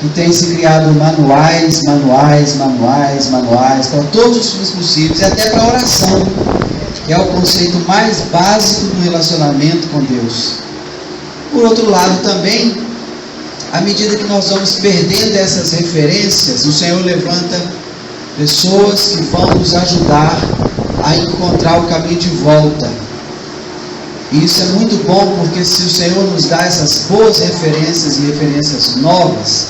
que tem se criado manuais para todos os fins possíveis, e até para a oração, que é o conceito mais básico do relacionamento com Deus. Por outro lado também, à medida que nós vamos perdendo essas referências, o Senhor levanta pessoas que vão nos ajudar a encontrar o caminho de volta. E isso é muito bom, porque se o Senhor nos dá essas boas referências e referências novas,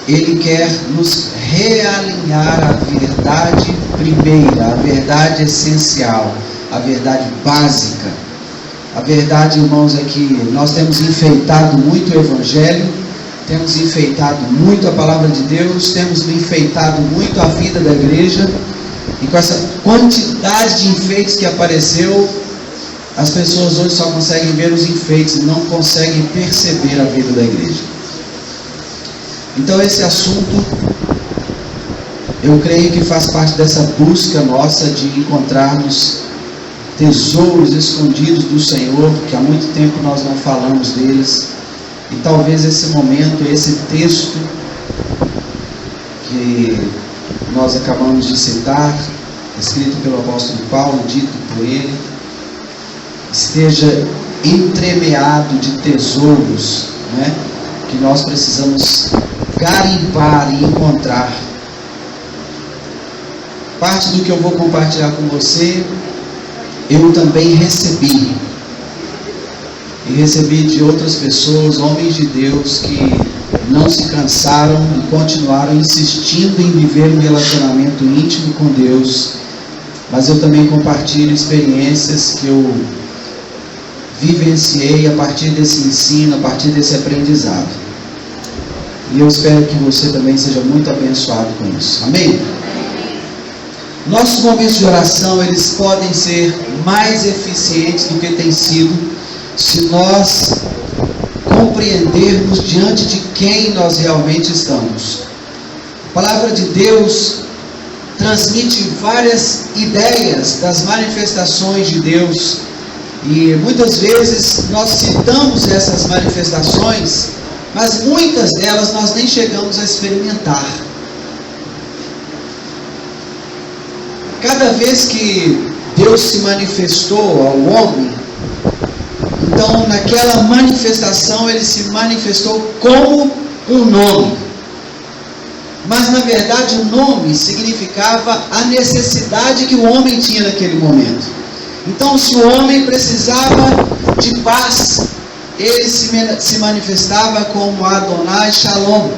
Ele quer nos realinhar à verdade primeira, à verdade essencial, à verdade básica. A verdade, irmãos, é que nós temos enfeitado muito o Evangelho, temos enfeitado muito a Palavra de Deus, temos enfeitado muito a vida da igreja, e com essa quantidade de enfeites que apareceu, as pessoas hoje só conseguem ver os enfeites e não conseguem perceber a vida da igreja. Então esse assunto, eu creio que faz parte dessa busca nossa de encontrarmos tesouros escondidos do Senhor, que há muito tempo nós não falamos deles, e talvez esse momento, esse texto que nós acabamos de citar, escrito pelo apóstolo Paulo, dito por ele, esteja entremeado de tesouros, né, que nós precisamos garimpar e encontrar. Parte do que eu vou compartilhar com você, eu também recebi. E recebi de outras pessoas, homens de Deus, que não se cansaram e continuaram insistindo em viver um relacionamento íntimo com Deus. Mas eu também compartilho experiências que eu vivenciei a partir desse ensino, a partir desse aprendizado. E eu espero que você também seja muito abençoado com isso. Amém? Nossos momentos de oração, eles podem ser mais eficientes do que têm sido, se nós compreendermos diante de quem nós realmente estamos. A palavra de Deus transmite várias ideias das manifestações de Deus, e muitas vezes nós citamos essas manifestações, mas muitas delas nós nem chegamos a experimentar. Cada vez que Deus se manifestou ao homem, então naquela manifestação Ele se manifestou como um nome. Mas na verdade o nome significava a necessidade que o homem tinha naquele momento. Então se o homem precisava de paz, ele se manifestava como Adonai Shalom,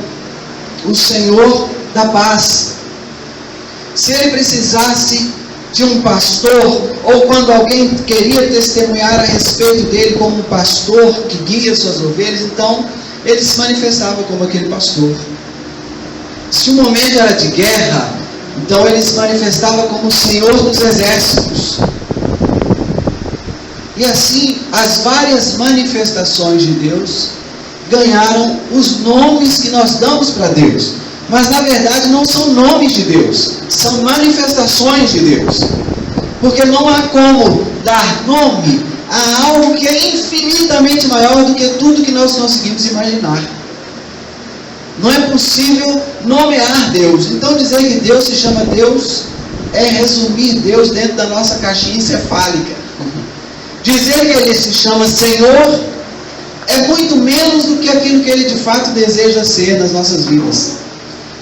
o Senhor da paz. Se ele precisasse de um pastor, ou quando alguém queria testemunhar a respeito dele como um pastor que guia suas ovelhas, então ele se manifestava como aquele pastor. Se o momento era de guerra, então ele se manifestava como o Senhor dos exércitos. E assim, as várias manifestações de Deus ganharam os nomes que nós damos para Deus. Mas na verdade não são nomes de Deus, são manifestações de Deus. Porque não há como dar nome a algo que é infinitamente maior do que tudo que nós conseguimos imaginar. Não é possível nomear Deus. Então dizer que Deus se chama Deus é resumir Deus dentro da nossa caixinha encefálica. Dizer que Ele se chama Senhor é muito menos do que aquilo que Ele de fato deseja ser nas nossas vidas.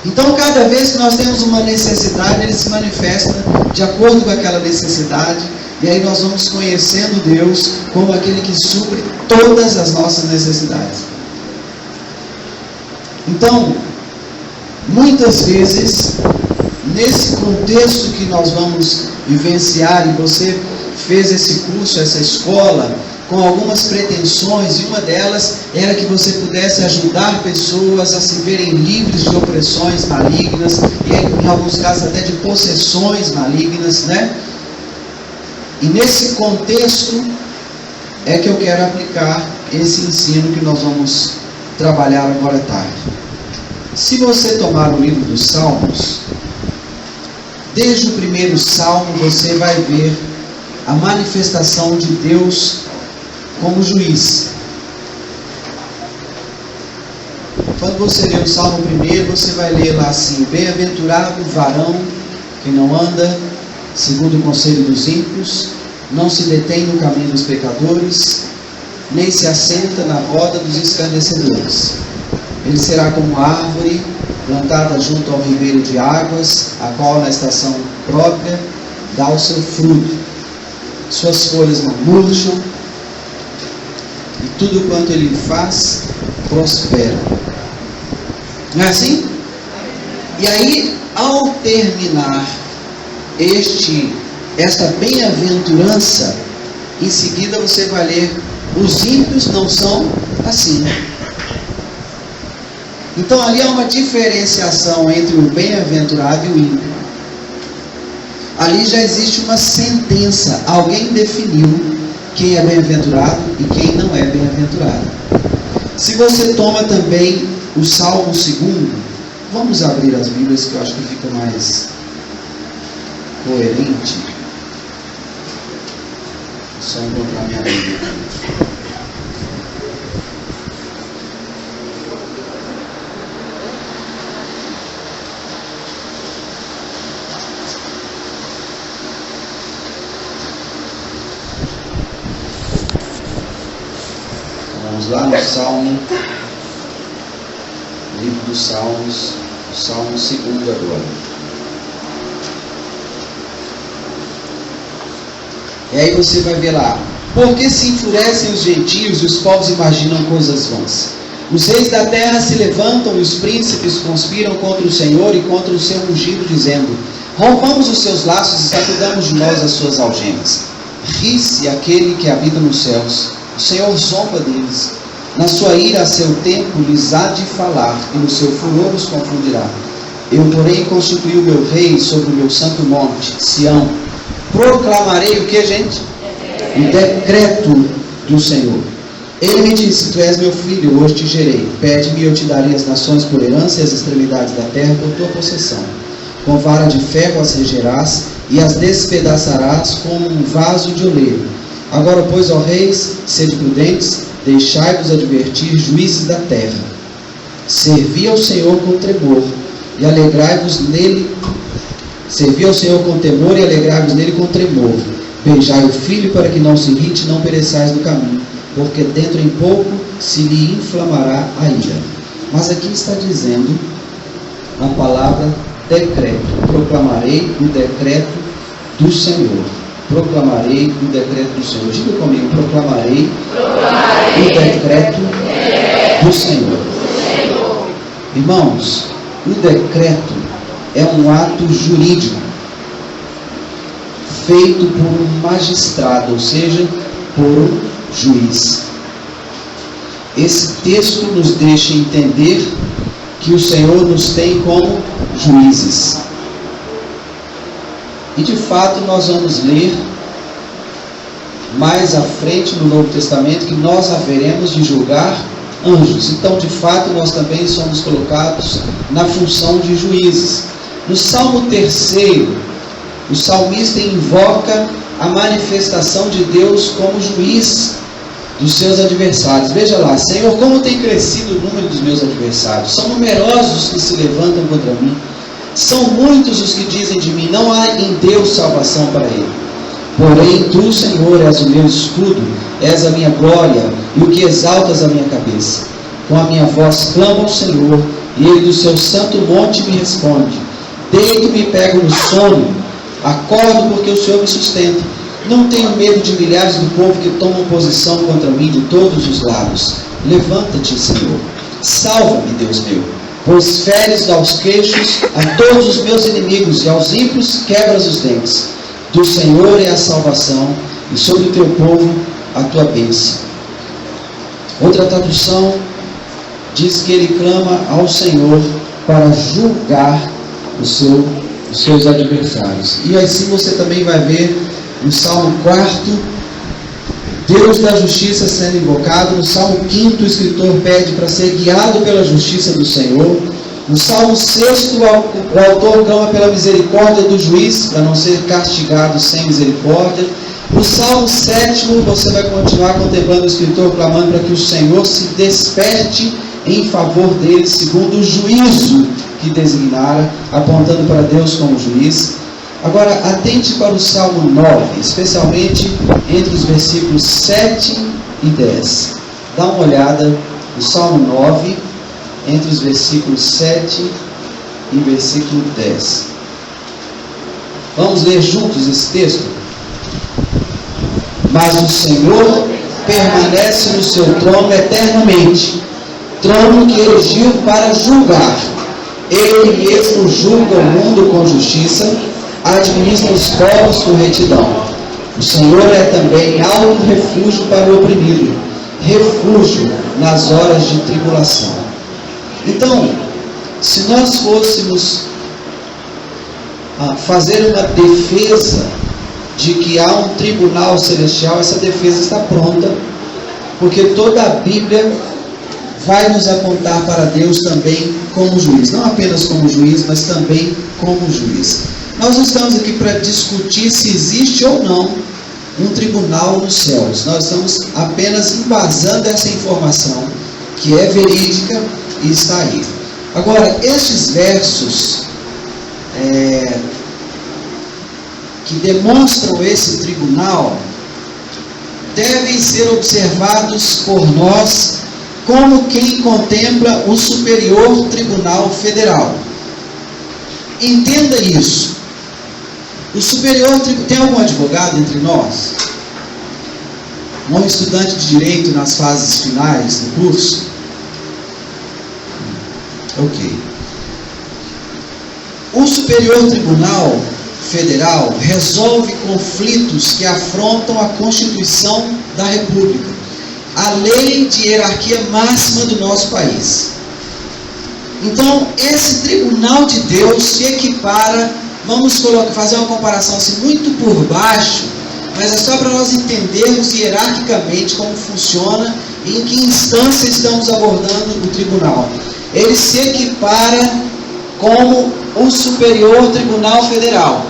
Então cada vez que nós temos uma necessidade, Ele se manifesta de acordo com aquela necessidade, e aí nós vamos conhecendo Deus como aquele que supre todas as nossas necessidades. Então, muitas vezes, nesse contexto que nós vamos vivenciar, e você fez esse curso, essa escola, com algumas pretensões, e uma delas era que você pudesse ajudar pessoas a se verem livres de opressões malignas, e em alguns casos até de possessões malignas, né? E nesse contexto é que eu quero aplicar esse ensino que nós vamos trabalhar agora à tarde. Se você tomar o livro dos Salmos, desde o primeiro salmo você vai ver a manifestação de Deus como juiz. Quando você lê o Salmo 1, você vai ler lá assim: bem-aventurado o varão que não anda segundo o conselho dos ímpios, não se detém no caminho dos pecadores, nem se assenta na roda dos escarnecedores. Ele será como árvore plantada junto ao ribeiro de águas, a qual na estação própria dá o seu fruto. Suas folhas não murcham, e tudo quanto ele faz prospera. Não é assim? E aí, ao terminar esta bem-aventurança, em seguida você vai ler: os ímpios não são assim. Então ali há uma diferenciação entre o bem-aventurado e o ímpio. Ali já existe uma sentença. Alguém definiu quem é bem-aventurado e quem não é bem-aventurado. Se você toma também o Salmo 2, vamos abrir as Bíblias que eu acho que fica mais coerente. É só encontrar minha Bíblia. Vamos lá no Salmo, livro dos Salmos, Salmo 2 agora. E aí você vai ver lá: por que se enfurecem os gentios e os povos imaginam coisas vãs? Os reis da terra se levantam e os príncipes conspiram contra o Senhor e contra o seu ungido, dizendo: rompamos os seus laços e sacudamos de nós as suas algemas. Ri-se aquele que habita nos céus, o Senhor zomba deles. Na sua ira a seu tempo lhes há de falar, e no seu furor os confundirá. Eu, porém, constituí o meu rei sobre o meu santo monte, Sião. Proclamarei o que, gente? O decreto do Senhor. Ele me disse: tu és meu filho, hoje te gerei. Pede-me e eu te darei as nações por herança e as extremidades da terra por tua possessão. Com vara de ferro as regerás e as despedaçarás como um vaso de oleiro. Agora, pois, ó reis, sede prudentes, deixai-vos advertir, juízes da terra. Servi ao Senhor com tremor e alegrai-vos nele. Servi ao Senhor com temor e alegrai-vos nele com tremor. Beijai o filho para que não se irrite e não pereçais no caminho, porque dentro em pouco se lhe inflamará a ira. Mas aqui está dizendo a palavra decreto. Proclamarei o decreto do Senhor. Proclamarei o decreto do Senhor. Diga comigo: proclamarei o decreto do Senhor. Irmãos, o decreto é um ato jurídico feito por um magistrado, ou seja, por um juiz. Esse texto nos deixa entender que o Senhor nos tem como juízes. E de fato nós vamos ler mais à frente no Novo Testamento que nós haveremos de julgar anjos. Então, de fato, nós também somos colocados na função de juízes. No Salmo 3, o salmista invoca a manifestação de Deus como juiz dos seus adversários. Veja lá: Senhor, como tem crescido o número dos meus adversários. São numerosos os que se levantam contra mim. São muitos os que dizem de mim: não há em Deus salvação para ele. Porém, tu, Senhor, és o meu escudo, és a minha glória e o que exaltas a minha cabeça. Com a minha voz clamo ao Senhor, e ele do seu santo monte me responde. Deito-me e pego no sono, acordo porque o Senhor me sustenta. Não tenho medo de milhares do povo que tomam posição contra mim de todos os lados. Levanta-te, Senhor. Salva-me, Deus meu, pois feres aos queixos a todos os meus inimigos, e aos ímpios quebras os dentes. Do Senhor é a salvação, e sobre o teu povo a tua bênção. Outra tradução diz que ele clama ao Senhor para julgar os seus adversários. E assim você também vai ver no Salmo 4, Deus da justiça sendo invocado. No Salmo 5, o escritor pede para ser guiado pela justiça do Senhor. No Salmo 6, o autor clama pela misericórdia do juiz, para não ser castigado sem misericórdia. No Salmo 7, você vai continuar contemplando o escritor clamando para que o Senhor se desperte em favor deles, segundo o juízo que designara, apontando para Deus como juiz. Agora, atente para o Salmo 9, especialmente entre os versículos 7 e 10. Dá uma olhada no Salmo 9, entre os versículos 7 e versículo 10. Vamos ler juntos esse texto? Mas o Senhor permanece no seu trono eternamente, trono que erigiu para julgar. Ele mesmo julga o mundo com justiça, administra os povos com retidão. O Senhor é também alto refúgio para o oprimido, refúgio nas horas de tribulação. Então, se nós fôssemos fazer uma defesa de que há um tribunal celestial, essa defesa está pronta, porque toda a Bíblia vai nos apontar para Deus também como juiz, não apenas como juiz, mas também como juiz. Nós não estamos aqui para discutir se existe ou não um tribunal nos céus. Nós estamos apenas embasando essa informação, que é verídica e está aí. Agora, estes versos que demonstram esse tribunal devem ser observados por nós como quem contempla o Superior Tribunal Federal. Entenda isso. O Superior Tribunal... Tem algum advogado entre nós? Um estudante de direito nas fases finais do curso? Ok. O Superior Tribunal Federal resolve conflitos que afrontam a Constituição da República, a lei de hierarquia máxima do nosso país. Então, esse Tribunal de Deus se equipara, vamos fazer uma comparação assim, muito por baixo, mas é só para nós entendermos hierarquicamente como funciona e em que instância estamos abordando o tribunal. Ele se equipara como o Superior Tribunal Federal.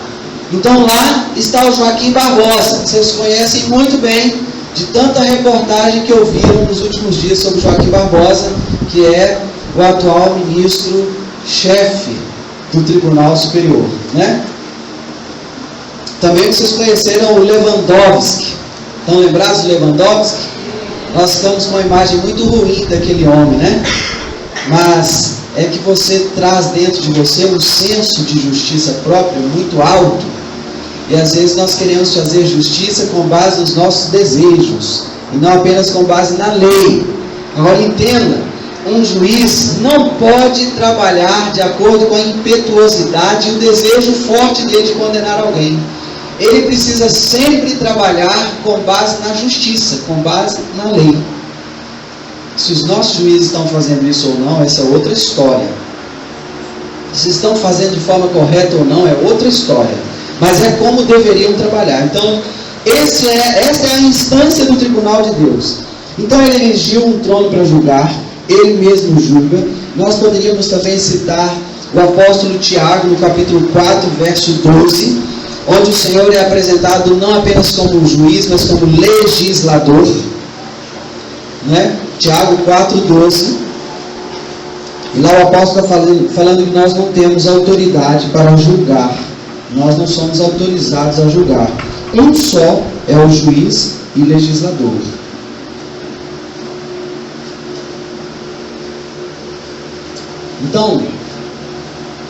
Então lá está o Joaquim Barbosa, vocês conhecem muito bem de tanta reportagem que ouviram nos últimos dias sobre Joaquim Barbosa, que é o atual ministro-chefe do Tribunal Superior, né? Também vocês conheceram o Lewandowski. Estão lembrados do Lewandowski? Nós ficamos com uma imagem muito ruim daquele homem, né? Mas é que você traz dentro de você um senso de justiça própria muito alto, e às vezes nós queremos fazer justiça com base nos nossos desejos, e não apenas com base na lei. Agora entenda, um juiz não pode trabalhar de acordo com a impetuosidade e o desejo forte dele de condenar alguém. Ele precisa sempre trabalhar com base na justiça, com base na lei. Se os nossos juízes estão fazendo isso ou não, essa é outra história. Se estão fazendo de forma correta ou não, é outra história. Mas é como deveriam trabalhar. Então, esta é a instância do tribunal de Deus. Então, ele erigiu um trono para julgar, ele mesmo julga. Nós poderíamos também citar o apóstolo Tiago, no capítulo 4, verso 12, onde o Senhor é apresentado não apenas como um juiz, mas como legislador, né? Tiago 4,12, e lá o apóstolo está falando que nós não temos autoridade para julgar, nós não somos autorizados a julgar. Um só é o juiz e legislador. Então,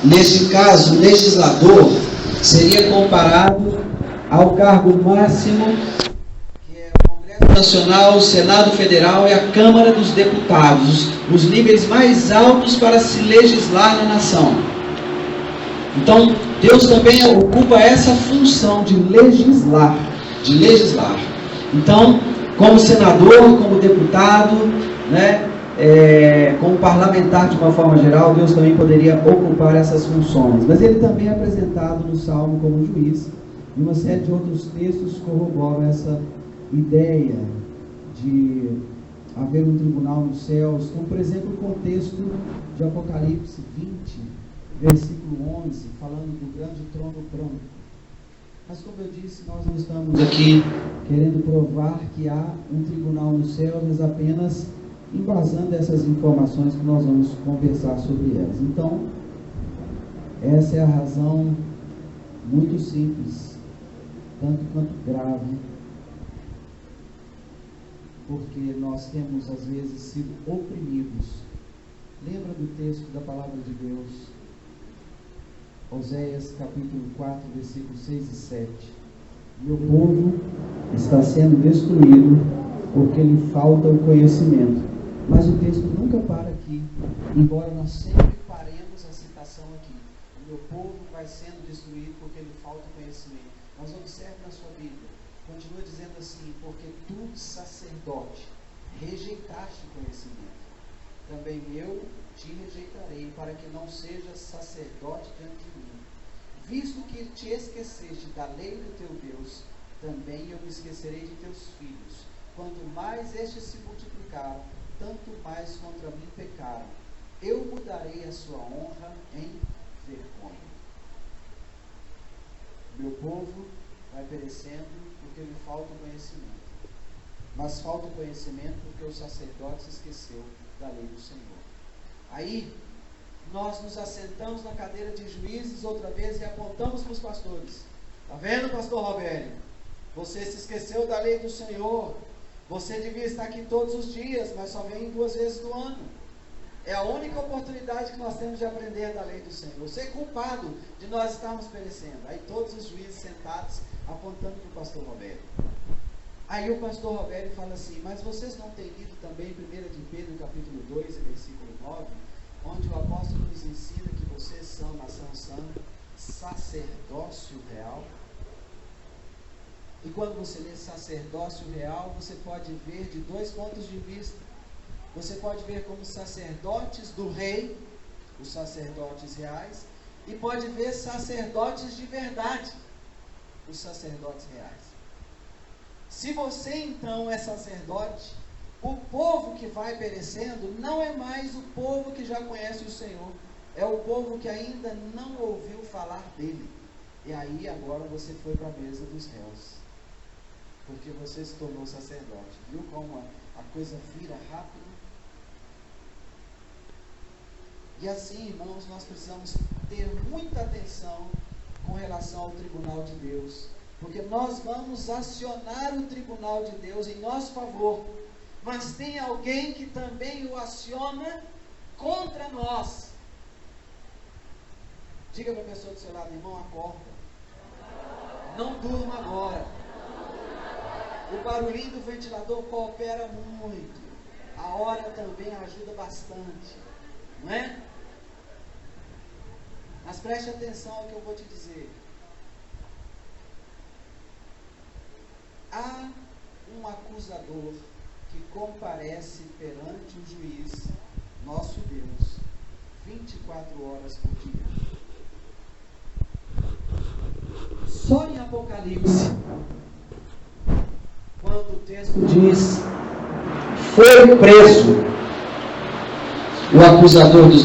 neste caso, o legislador seria comparado ao cargo máximo Nacional, o Senado Federal e a Câmara dos Deputados, os níveis mais altos para se legislar na nação. Então, Deus também ocupa essa função de legislar, Então, como senador, como deputado, né, como parlamentar de uma forma geral, Deus também poderia ocupar essas funções. Mas ele também é apresentado no Salmo como juiz, e uma série de outros textos corroboram essa ideia de haver um tribunal nos céus, como por exemplo o contexto de Apocalipse 20, versículo 11, falando do grande trono branco. Mas como eu disse, nós não estamos aqui querendo provar que há um tribunal nos céus, mas apenas embasando essas informações que nós vamos conversar sobre elas. Então, essa é a razão muito simples, tanto quanto grave, porque nós temos às vezes sido oprimidos. Lembra do texto da palavra de Deus, Oséias capítulo 4, versículos 6 e 7. Meu povo está sendo destruído porque lhe falta o conhecimento. Mas o texto nunca para aqui, embora nós sempre paremos a citação aqui. O meu povo vai sendo destruído porque lhe falta o conhecimento. Mas observe na sua Bíblia, continua dizendo assim: porque tu, sacerdote, rejeitaste o conhecimento, também eu te rejeitarei, para que não sejas sacerdote diante de mim. Visto que te esqueceste da lei do teu Deus, também eu me esquecerei de teus filhos. Quanto mais estes se multiplicaram, tanto mais contra mim pecaram. Eu mudarei a sua honra em vergonha. Meu povo vai perecendo porque lhe falta o conhecimento. Mas falta o conhecimento porque o sacerdote se esqueceu da lei do Senhor. Aí, nós nos assentamos na cadeira de juízes outra vez e apontamos para os pastores. Está vendo, pastor Robério? Você se esqueceu da lei do Senhor. Você devia estar aqui todos os dias, mas só vem 2 vezes no ano. É a única oportunidade que nós temos de aprender da lei do Senhor. Você é culpado de nós estarmos perecendo. Aí todos os juízes sentados, apontando para o pastor Robério. Aí o pastor Robério fala assim: mas vocês não têm lido também 1 de Pedro capítulo 2, versículo 9, onde o apóstolo nos ensina que vocês são nação santa, sacerdócio real? E quando você lê sacerdócio real, você pode ver de 2 pontos de vista. Você pode ver como sacerdotes do rei, os sacerdotes reais, e pode ver sacerdotes de verdade, os sacerdotes reais. Se você então é sacerdote, o povo que vai perecendo não é mais o povo que já conhece o Senhor, é o povo que ainda não ouviu falar dele. E aí agora você foi para a mesa dos réus, porque você se tornou sacerdote. Viu como a coisa vira rápido? E assim, irmãos, nós precisamos ter muita atenção com relação ao tribunal de Deus, porque nós vamos acionar o tribunal de Deus em nosso favor, mas tem alguém que também o aciona contra nós. Diga para a pessoa do seu lado: irmão, acorda, não durma agora. O barulhinho do ventilador coopera muito, a hora também ajuda bastante, não é? Mas preste atenção ao que eu vou te dizer. Há um acusador que comparece perante o juiz, nosso Deus, 24 horas por dia. Só em Apocalipse, quando o texto diz: foi preso o acusador dos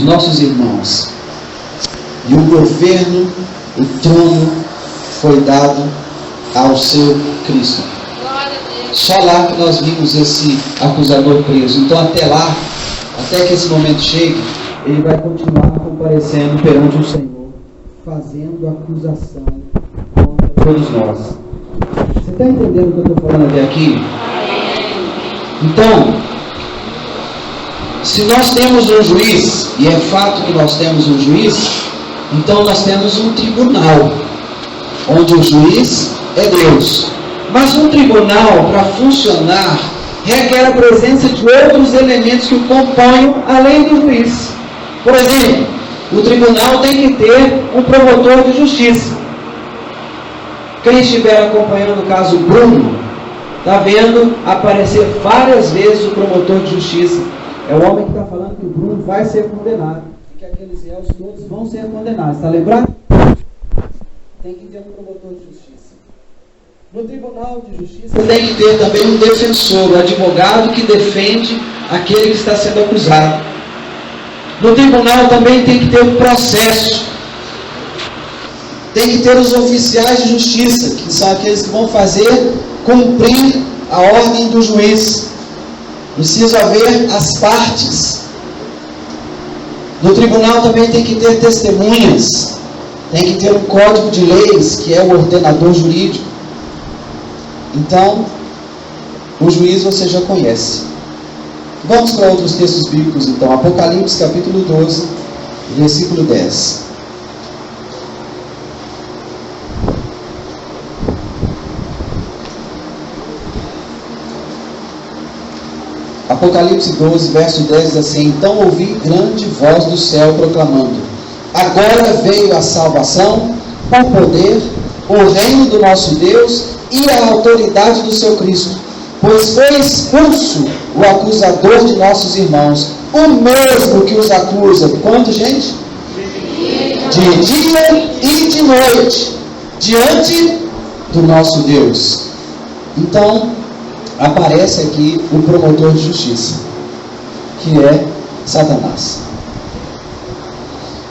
nossos irmãos, e o governo, o trono foi dado ao seu Cristo. Só lá que nós vimos esse acusador preso. Então até lá, até que esse momento chegue, ele vai continuar comparecendo perante o Senhor, fazendo acusação contra todos nós. Você está entendendo o que eu estou falando até aqui? Então, se nós temos um juiz, e é fato que nós temos um juiz, então nós temos um tribunal, onde o juiz é Deus. Mas um tribunal, para funcionar, requer a presença de outros elementos que o componham, além do juiz. Por exemplo, o tribunal tem que ter um promotor de justiça. Quem estiver acompanhando o caso Bruno, está vendo aparecer várias vezes o promotor de justiça. É o homem que está falando que o Bruno vai ser condenado, e que aqueles réus todos vão ser condenados. Está lembrado? Tem que ter um promotor de justiça. No tribunal de justiça tem que ter também um defensor, um advogado que defende aquele que está sendo acusado. No tribunal também tem que ter um processo. Tem que ter os oficiais de justiça, que são aqueles que vão fazer cumprir a ordem do juiz. Preciso haver as partes. No tribunal também tem que ter testemunhas. Tem que ter um código de leis, que é o ordenador jurídico. Então, o juiz você já conhece. Vamos para outros textos bíblicos então. Apocalipse capítulo 12, versículo 10. Apocalipse 12, verso 10 diz assim: então ouvi grande voz do céu proclamando: agora veio a salvação, o poder, o reino do nosso Deus e a autoridade do seu Cristo, pois foi expulso o acusador de nossos irmãos, o mesmo que os acusa. Quanto, gente? De dia e de noite, diante do nosso Deus. Então, aparece aqui o promotor de justiça, que é Satanás.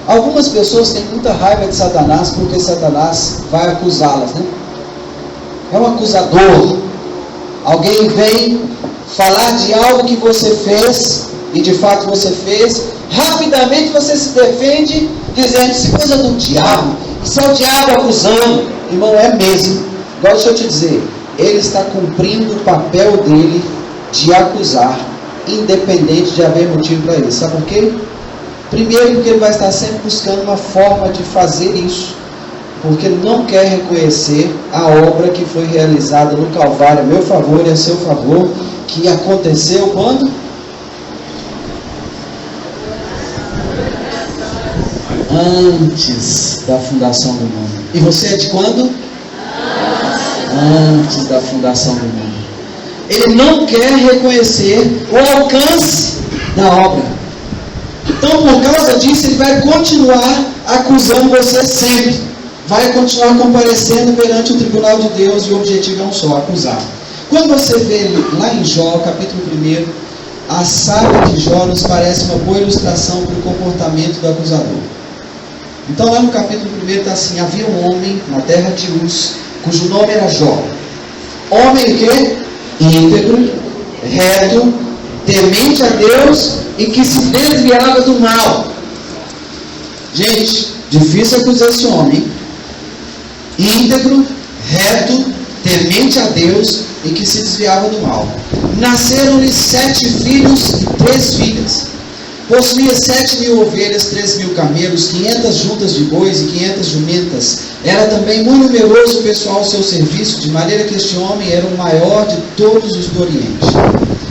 Algumas pessoas têm muita raiva de Satanás, porque Satanás vai acusá-las, né? É um acusador. Alguém vem falar de algo que você fez, e de fato você fez, rapidamente você se defende, dizendo: isso é coisa do diabo, isso é o diabo acusando. Irmão, é mesmo. Agora deixa eu te dizer, ele está cumprindo o papel dele de acusar, independente de haver motivo para isso. Sabe por quê? Primeiro, porque ele vai estar sempre buscando uma forma de fazer isso, porque não quer reconhecer a obra que foi realizada no Calvário a meu favor e a seu favor, que aconteceu quando? Antes da fundação do mundo. E você é de quando? Antes da fundação do mundo. Ele não quer reconhecer o alcance da obra. Então, por causa disso, ele vai continuar acusando você sempre. Vai continuar comparecendo perante o tribunal de Deus, e o objetivo é um só: acusar. Quando você vê lá em Jó, capítulo 1, a saga de Jó nos parece uma boa ilustração para o comportamento do acusador. Então, lá no capítulo 1 está assim: havia um homem na terra de Uz, cujo nome era Jó. Homem o quê? Íntegro, reto, temente a Deus e que se desviava do mal. Gente, difícil acusar esse homem. Íntegro, reto, temente a Deus e que se desviava do mal. Nasceram-lhe 7 filhos e 3 filhas. Possuía 7.000 ovelhas, 3.000 camelos, 500 juntas de bois e 500 jumentas. Era também muito numeroso o pessoal ao seu serviço, de maneira que este homem era o maior de todos os do Oriente.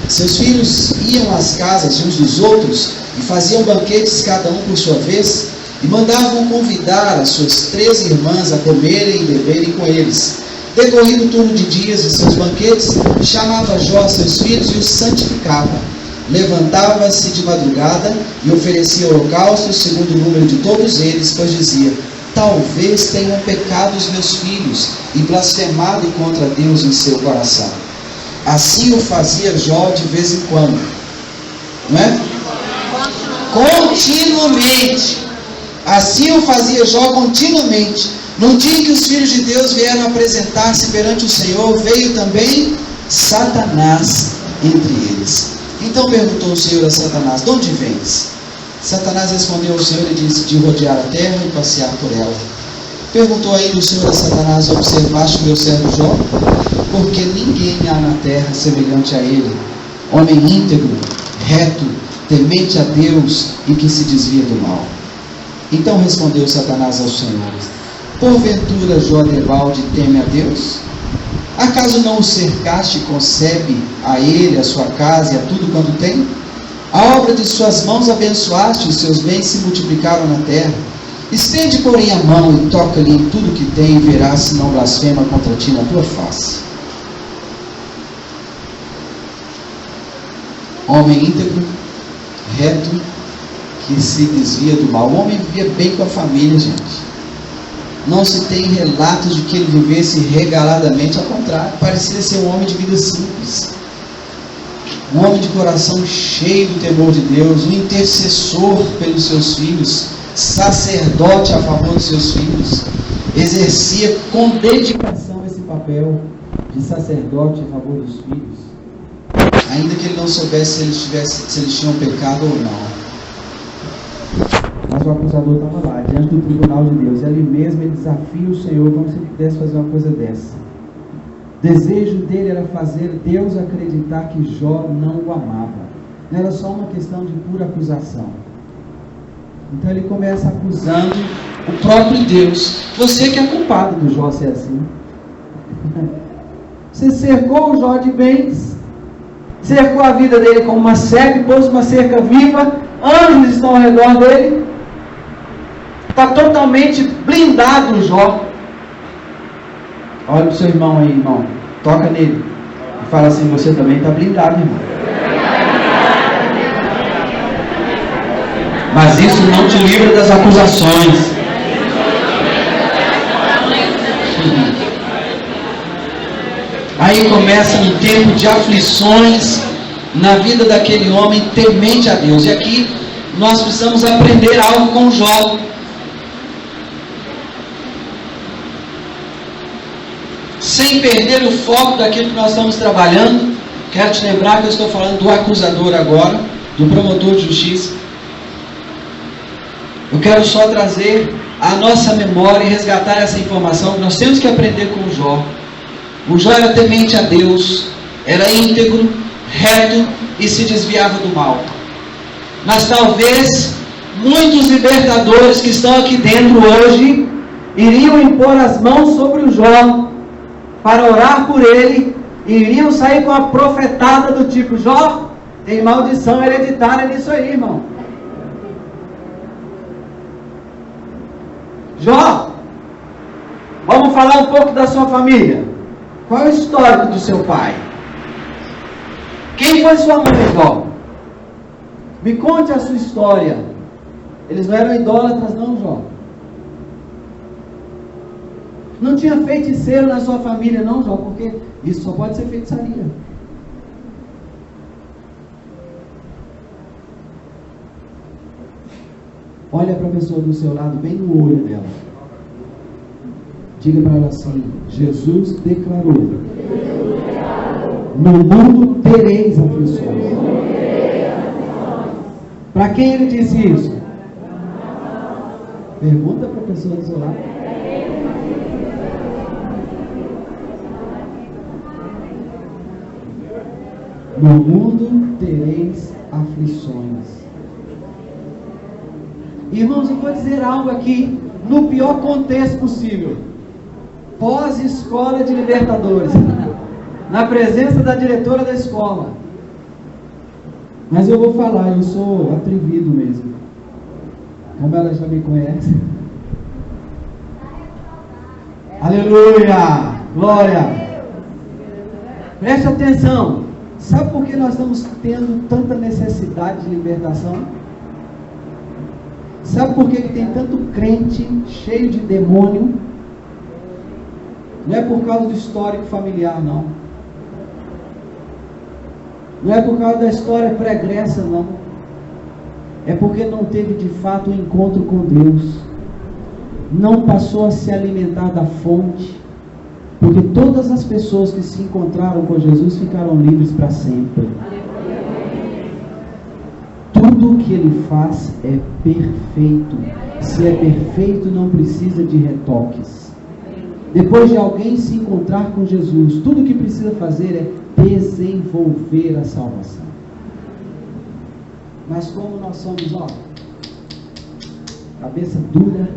Seus filhos iam às casas uns dos outros e faziam banquetes cada um por sua vez, e mandavam convidar as suas 3 irmãs a comerem e beberem com eles. Decorrido o turno de dias de seus banquetes, chamava Jó seus filhos e os santificava. Levantava-se de madrugada e oferecia holocaustos segundo o número de todos eles, pois dizia: talvez tenham pecado os meus filhos e blasfemado contra Deus em seu coração. Assim o fazia Jó de vez em quando, não é? Continuamente. Assim o fazia Jó continuamente. Num dia em que os filhos de Deus vieram apresentar-se perante o Senhor, veio também Satanás entre eles. Então perguntou o Senhor a Satanás: de onde vens? Satanás respondeu ao Senhor e disse: de rodear a terra e passear por ela. Perguntou ainda o Senhor a Satanás: observaste o meu servo Jó? Porque ninguém há na terra semelhante a ele, homem íntegro, reto, temente a Deus e que se desvia do mal. Então respondeu Satanás ao Senhor: porventura Jó debalde teme a Deus? Acaso não o cercaste e concebe a ele, a sua casa e a tudo quanto tem? A obra de suas mãos abençoaste, os seus bens se multiplicaram na terra. Estende, porém, a mão e toca-lhe em tudo que tem, e verás se não blasfema contra ti na tua face. Homem íntegro, reto, que se desvia do mal. O homem vivia bem com a família, gente. Não se tem relatos de que ele vivesse regaladamente, ao contrário, parecia ser um homem de vida simples. Um homem de coração cheio do temor de Deus, um intercessor pelos seus filhos, sacerdote a favor dos seus filhos, exercia com dedicação esse papel de sacerdote a favor dos filhos. ainda que ele não soubesse se eles tinham pecado ou não. Mas o acusador estava lá, diante do tribunal de Deus, e ali mesmo ele desafia o Senhor como se ele pudesse fazer uma coisa dessa. O desejo dele era fazer Deus acreditar que Jó não o amava. Não era só uma questão de pura acusação. Então ele começa acusando o próprio Deus. Você que é culpado do Jó ser assim. Você cercou o Jó de bens, cercou a vida dele com uma cerca, pôs uma cerca viva, anjos estão ao redor dele, está totalmente blindado o Jó. Olha para o seu irmão aí, irmão, toca nele e fala assim: você também está blindado, irmão. Mas isso não te livra das acusações. Aí começa um tempo de aflições na vida daquele homem temente a Deus. E aqui nós precisamos aprender algo com Jó. Sem perder o foco daquilo que nós estamos trabalhando, quero te lembrar que eu estou falando do acusador agora, do promotor de justiça. Eu quero só trazer à nossa memória e resgatar essa informação que nós temos que aprender com o Jó. O Jó era temente a Deus, era íntegro, reto e se desviava do mal. Mas talvez muitos libertadores que estão aqui dentro hoje iriam impor as mãos sobre o Jó para orar por ele, e iriam sair com a profetada do tipo: Jó, tem maldição hereditária nisso aí, irmão. Jó, vamos falar um pouco da sua família. Qual é o histórico do seu pai? Quem foi sua mãe, Jó? Me conte a sua história. Eles não eram idólatras não, Jó? Não tinha feiticeiro na sua família não, Jó? Porque isso só pode ser feitiçaria. Olha para a pessoa do seu lado, bem no olho dela. Diga para ela assim: Jesus declarou: no mundo tereis aflições. Para quem ele disse isso? Pergunta para a pessoa do seu lado. No mundo tereis aflições. Irmãos, eu vou dizer algo aqui no pior contexto possível. Pós-escola de libertadores, na presença da diretora da escola. Mas eu vou falar, eu sou atrevido mesmo. Como ela já me conhece. Aleluia! Glória! Preste atenção. Sabe por que nós estamos tendo tanta necessidade de libertação? Sabe por que tem tanto crente cheio de demônio? Não é por causa do histórico familiar, não. Não é por causa da história pregressa, não. É porque não teve de fato um encontro com Deus. Não passou a se alimentar da fonte. Porque todas as pessoas que se encontraram com Jesus ficaram livres para sempre. Tudo o que ele faz é perfeito. Se é perfeito, não precisa de retoques. Depois de alguém se encontrar com Jesus, tudo o que precisa fazer é desenvolver a salvação. Mas como nós somos, ó, cabeça dura,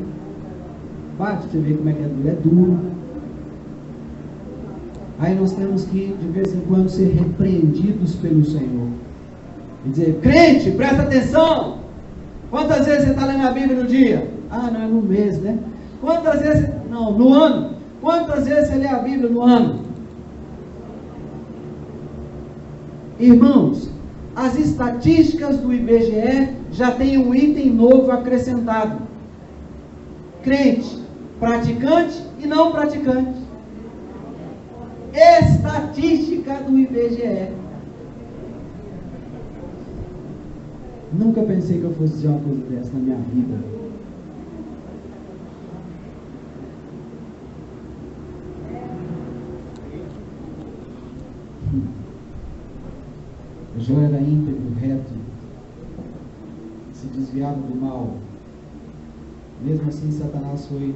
bate, você vê como é que é duro, é duro. Aí nós temos que, de vez em quando, ser repreendidos pelo Senhor. E dizer: crente, presta atenção. Quantas vezes você está lendo a Bíblia no dia? Ah, não, é no mês, né? Quantas vezes? Não, no ano. Quantas vezes você lê a Bíblia no ano? Irmãos, as estatísticas do IBGE já têm um item novo acrescentado: crente, praticante e não praticante. Estatística do IBGE. Nunca pensei que eu fosse dizer uma coisa dessa na minha vida. Jó era íntegro, reto, se desviava do mal. Mesmo assim, Satanás foi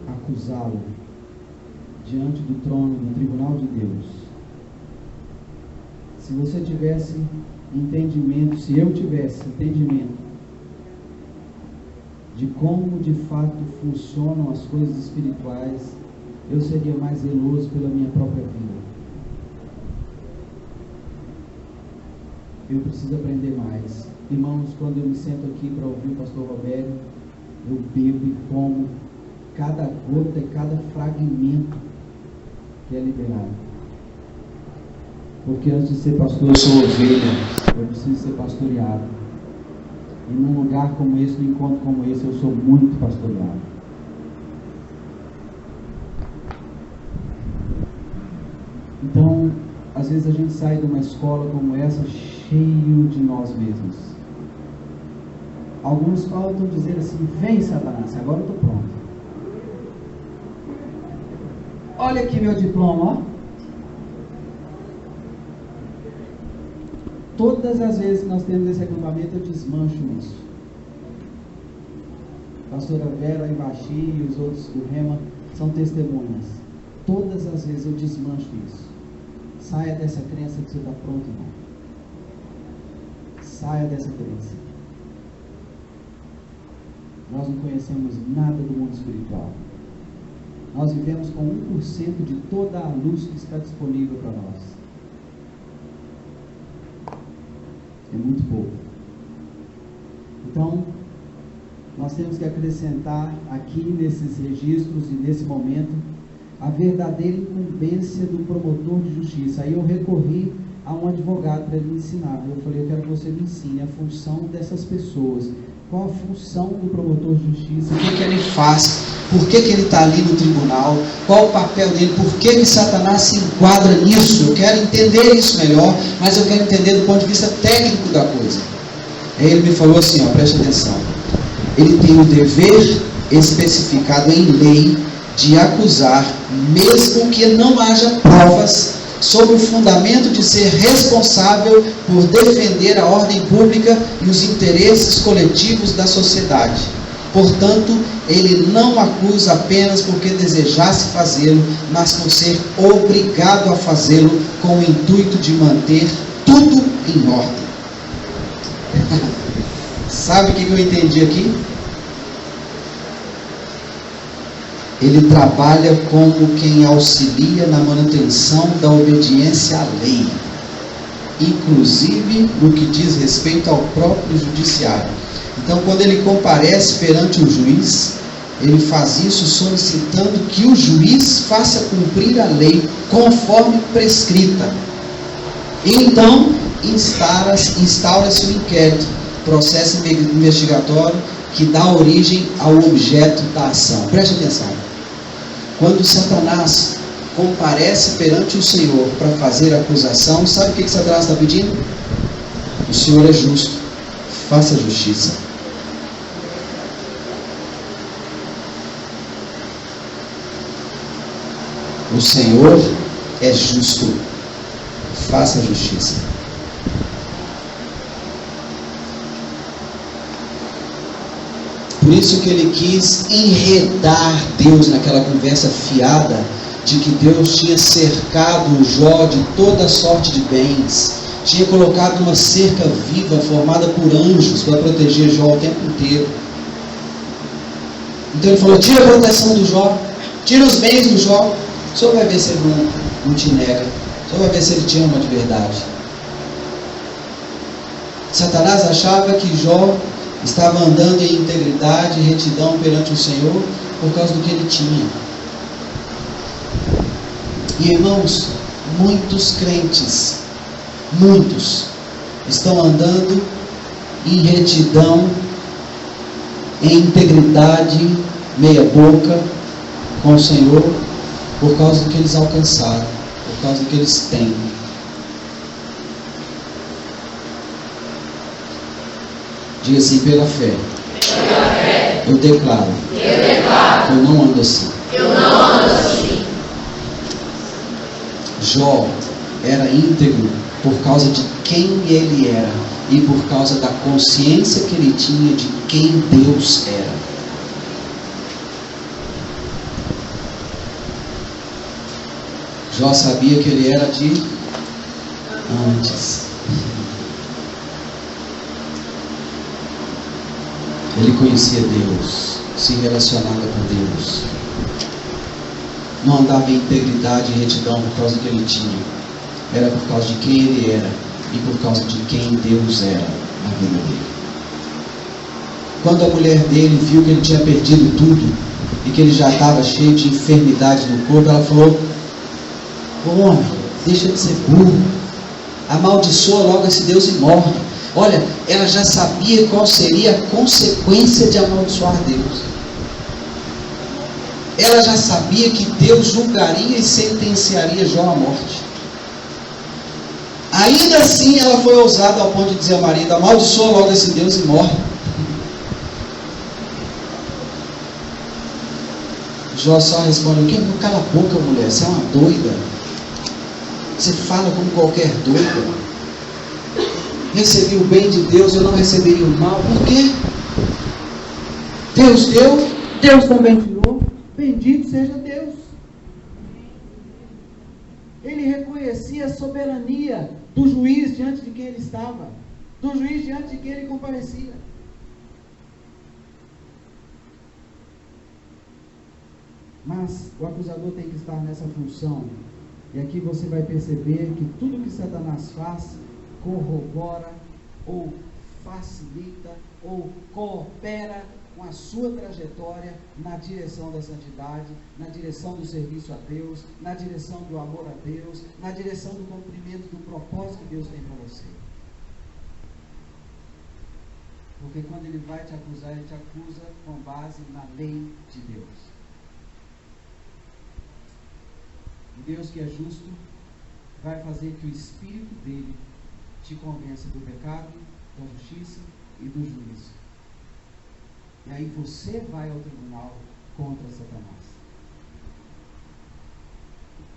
acusá-lo diante do trono, do tribunal de Deus. Se você tivesse entendimento, se eu tivesse entendimento de como de fato funcionam as coisas espirituais, eu seria mais zeloso pela minha própria vida. Eu preciso aprender mais. Irmãos, quando eu me sento aqui para ouvir o pastor Roberto, eu bebo e como cada gota e cada fragmento que é liberado. Porque antes de ser pastor, eu sou ovelha. Eu preciso ser pastoreado. E num lugar como esse, num encontro como esse, eu sou muito pastoreado. Então, às vezes a gente sai de uma escola como essa cheio de nós mesmos. Alguns faltam dizer assim: vem Satanás, agora eu estou pronto. Olha aqui meu diploma, ó. Todas as vezes que nós temos esse acampamento, eu desmancho isso. A pastora Vera, a Ivaxi e os outros do Rema são testemunhas. Todas as vezes eu desmancho isso. Saia dessa crença que você está pronto, irmão. Saia dessa crença. Nós não conhecemos nada do mundo espiritual. Nós vivemos com 1% de toda a luz que está disponível para nós. É muito pouco. Então, nós temos que acrescentar aqui nesses registros e nesse momento a verdadeira incumbência do promotor de justiça. Aí eu recorri a um advogado para ele me ensinar. Eu falei: eu quero que você me ensine a função dessas pessoas. Qual a função do promotor de justiça? O que ele faz? Por que ele está ali no tribunal? Qual o papel dele? Por que Satanás se enquadra nisso? Eu quero entender isso melhor, mas eu quero entender do ponto de vista técnico da coisa. Aí ele me falou assim, ó, preste atenção. Ele tem o dever especificado em lei de acusar, mesmo que não haja provas, sob o fundamento de ser responsável por defender a ordem pública e os interesses coletivos da sociedade. Portanto, ele não acusa apenas porque desejasse fazê-lo, mas por ser obrigado a fazê-lo com o intuito de manter tudo em ordem. Sabe o que eu entendi aqui? Ele trabalha como quem auxilia na manutenção da obediência à lei, inclusive no que diz respeito ao próprio judiciário. Então, quando ele comparece perante o juiz, ele faz isso solicitando que o juiz faça cumprir a lei conforme prescrita. E então, instaura-se o inquérito, processo investigatório que dá origem ao objeto da ação. Preste atenção. Quando Satanás comparece perante o Senhor para fazer a acusação, sabe o que Satanás está pedindo? O Senhor é justo, faça justiça. O Senhor é justo, faça justiça. Por isso que ele quis enredar Deus naquela conversa fiada de que Deus tinha cercado Jó de toda sorte de bens, tinha colocado uma cerca viva formada por anjos para proteger Jó o tempo inteiro. Então ele falou: tira a proteção do Jó, tira os bens do Jó, o Senhor vai ver se ele não te nega, o Senhor vai ver se ele te ama de verdade. Satanás achava que Jó estava andando em integridade e retidão perante o Senhor por causa do que ele tinha. E irmãos, muitos crentes, muitos, estão andando em retidão, em integridade, meia boca com o Senhor, por causa do que eles alcançaram, por causa do que eles têm. Diga assim: pela fé, eu declaro, eu não ando assim. Jó era íntegro por causa de quem ele era e por causa da consciência que ele tinha de quem Deus era. Jó sabia que ele era de antes. Ele conhecia Deus, se relacionava com Deus. Não andava em integridade e retidão por causa do que ele tinha. Era por causa de quem ele era e por causa de quem Deus era na vida dele. Quando a mulher dele viu que ele tinha perdido tudo e que ele já estava cheio de enfermidade no corpo, ela falou: homem, deixa de ser burro, amaldiçoa logo esse Deus e morre. Olha, ela já sabia qual seria a consequência de amaldiçoar Deus. Ela já sabia que Deus julgaria e sentenciaria Jó à morte. Ainda assim, ela foi ousada ao ponto de dizer ao marido: amaldiçoa logo esse Deus e morre. Jó só responde: o quê? Cala a boca, mulher, você é uma doida. Você fala como qualquer doida. Recebi o bem de Deus, eu não receberia o mal. Por quê? Deus deu, Deus também tirou. Bendito seja Deus. Ele reconhecia a soberania do juiz diante de quem ele estava, do juiz diante de quem ele comparecia. Mas o acusador tem que estar nessa função. E aqui você vai perceber que tudo que Satanás faz corrobora ou facilita ou coopera com a sua trajetória na direção da santidade, na direção do serviço a Deus, na direção do amor a Deus, na direção do cumprimento do propósito que Deus tem para você. Porque quando ele vai te acusar, ele te acusa com base na lei de Deus. E Deus, que é justo, vai fazer que o Espírito dele te convença do pecado, da justiça e do juízo. E aí você vai ao tribunal contra Satanás.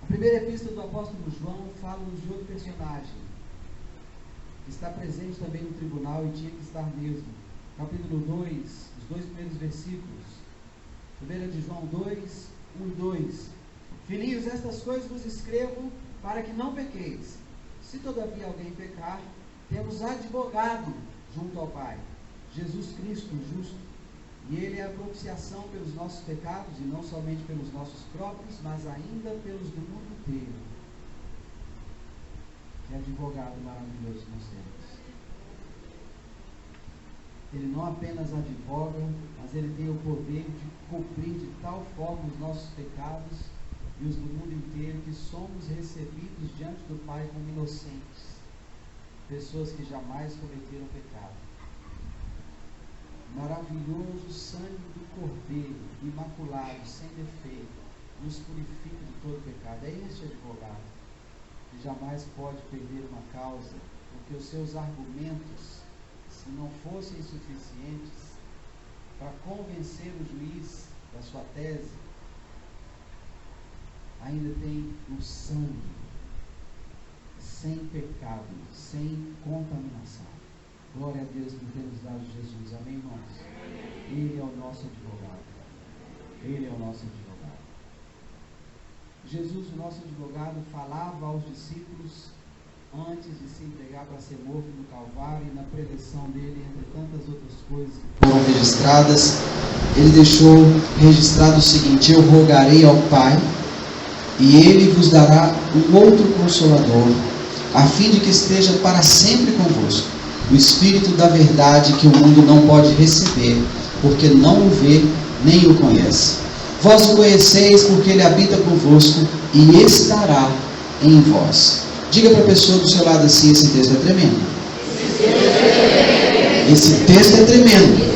A primeira epístola do apóstolo João fala-nos de outro personagem que está presente também no tribunal e tinha que estar mesmo. Capítulo 2, os 2 primeiros versículos. 1 de João 2, 1 e 2. Filhinhos, estas coisas vos escrevo para que não pequeis. Se todavia alguém pecar, temos advogado junto ao Pai, Jesus Cristo, o justo. E ele é a propiciação pelos nossos pecados, e não somente pelos nossos próprios, mas ainda pelos do mundo inteiro. Que advogado maravilhoso nós temos. Ele não apenas advoga, mas ele tem o poder de cobrir de tal forma os nossos pecados e os do mundo inteiro, que somos recebidos diante do Pai como inocentes, pessoas que jamais cometeram pecado. Maravilhoso sangue do Cordeiro, imaculado, sem defeito, nos purifica de todo pecado. É este advogado que jamais pode perder uma causa, porque os seus argumentos, se não fossem suficientes para convencer o juiz da sua tese, ainda tem o sangue, sem pecado, sem contaminação. Glória a Deus por ter nos dado Jesus. Amém, irmãos? Ele é o nosso advogado. Ele é o nosso advogado. Jesus, o nosso advogado, falava aos discípulos antes de se entregar para ser morto no Calvário, e na preleção dele, entre tantas outras coisas que foram registradas, ele deixou registrado o seguinte: eu rogarei ao Pai, e ele vos dará um outro Consolador, a fim de que esteja para sempre convosco, o Espírito da verdade, que o mundo não pode receber, porque não o vê nem o conhece. Vós o conheceis, porque ele habita convosco e estará em vós. Diga para a pessoa do seu lado assim: esse texto é tremendo. Esse texto é tremendo.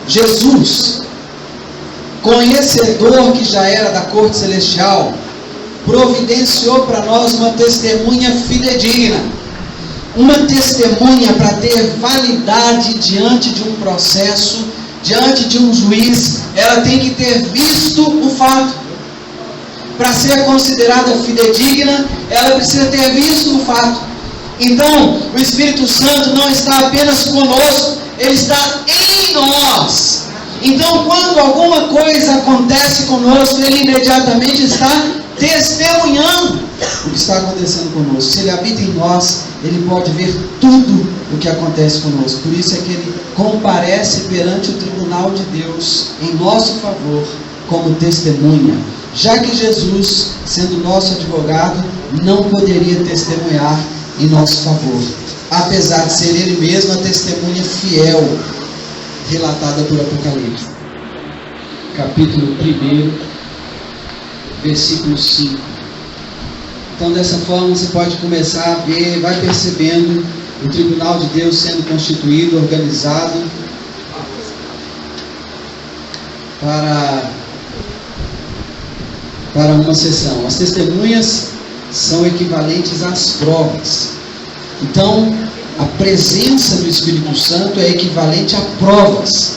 Jesus, conhecedor que já era da corte celestial, providenciou para nós uma testemunha fidedigna, uma testemunha para ter validade diante de um processo, diante de um juiz. Ela tem que ter visto o fato. para ser considerada fidedigna, ela precisa ter visto o fato. Então, o Espírito Santo não está apenas conosco, ele está em nós. Então, quando alguma coisa acontece conosco, ele imediatamente está testemunhando o que está acontecendo conosco. Se ele habita em nós, ele pode ver tudo o que acontece conosco. Por isso é que ele comparece perante o tribunal de Deus em nosso favor como testemunha. Já que Jesus, sendo nosso advogado, não poderia testemunhar em nosso favor, apesar de ser ele mesmo a testemunha fiel relatada por Apocalipse. Capítulo 1, versículo 5. Então, dessa forma, você pode começar a ver, vai percebendo o tribunal de Deus sendo constituído, organizado para uma sessão. As testemunhas são equivalentes às provas. Então, a presença do Espírito Santo é equivalente a provas.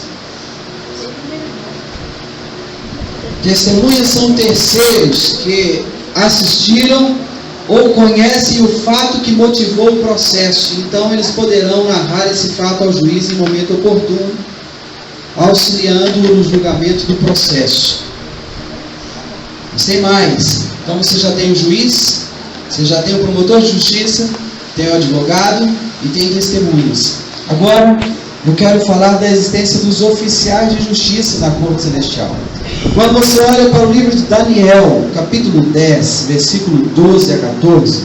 Testemunhas são terceiros que assistiram ou conhecem o fato que motivou o processo. Então, eles poderão narrar esse fato ao juiz em momento oportuno, auxiliando-o no julgamento do processo. Mas tem mais. Então, você já tem o juiz, você já tem o promotor de justiça, tem o advogado e tem testemunhas. Agora, eu quero falar da existência dos oficiais de justiça na corte celestial. Quando você olha para o livro de Daniel, capítulo 10, versículo 12 a 14,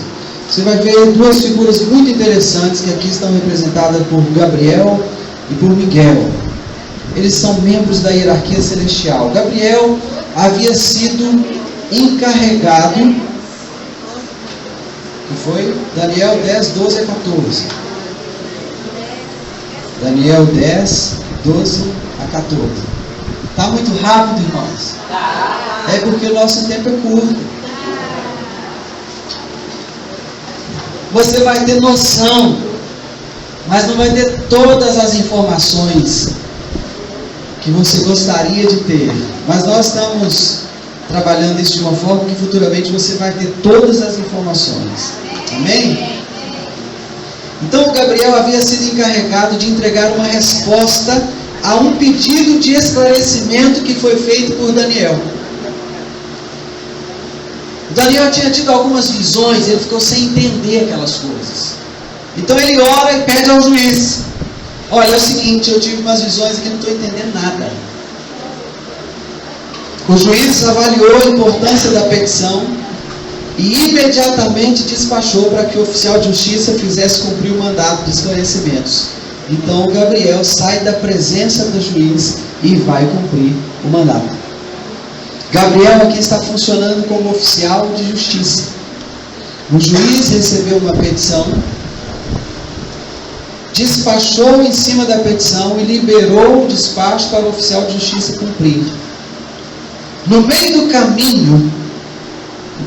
você vai ver duas figuras muito interessantes que aqui estão representadas por Gabriel e por Miguel. Eles são membros da hierarquia celestial. Gabriel havia sido encarregado, que foi Daniel 10, 12 a 14. Daniel 10, 12 a 14. Está muito rápido, irmãos? É porque o nosso tempo é curto. Você vai ter noção, mas não vai ter todas as informações que você gostaria de ter. Mas nós estamos trabalhando isso de uma forma que futuramente você vai ter todas as informações. Amém? Então, Gabriel havia sido encarregado de entregar uma resposta a um pedido de esclarecimento que foi feito por Daniel. Daniel tinha tido algumas visões, ele ficou sem entender aquelas coisas. Então ele ora e pede ao juiz: olha, é o seguinte, eu tive umas visões aqui, não estou entendendo nada. O juiz avaliou a importância da petição e imediatamente despachou para que o oficial de justiça fizesse cumprir o mandato de esclarecimentos. Então Gabriel sai da presença do juiz e vai cumprir o mandato. Gabriel aqui está funcionando como oficial de justiça. O juiz recebeu uma petição, despachou em cima da petição e liberou o despacho para o oficial de justiça cumprir. No meio do caminho,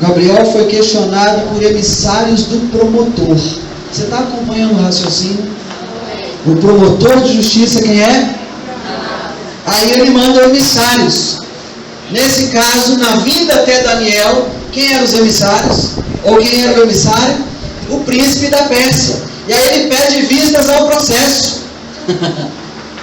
Gabriel foi questionado por emissários do promotor. Você está acompanhando o raciocínio? O promotor de justiça, quem é? Aí ele manda emissários. Nesse caso, na vinda até Daniel, quem eram os emissários? Ou quem era o emissário? O príncipe da Pérsia. E aí ele pede vistas ao processo.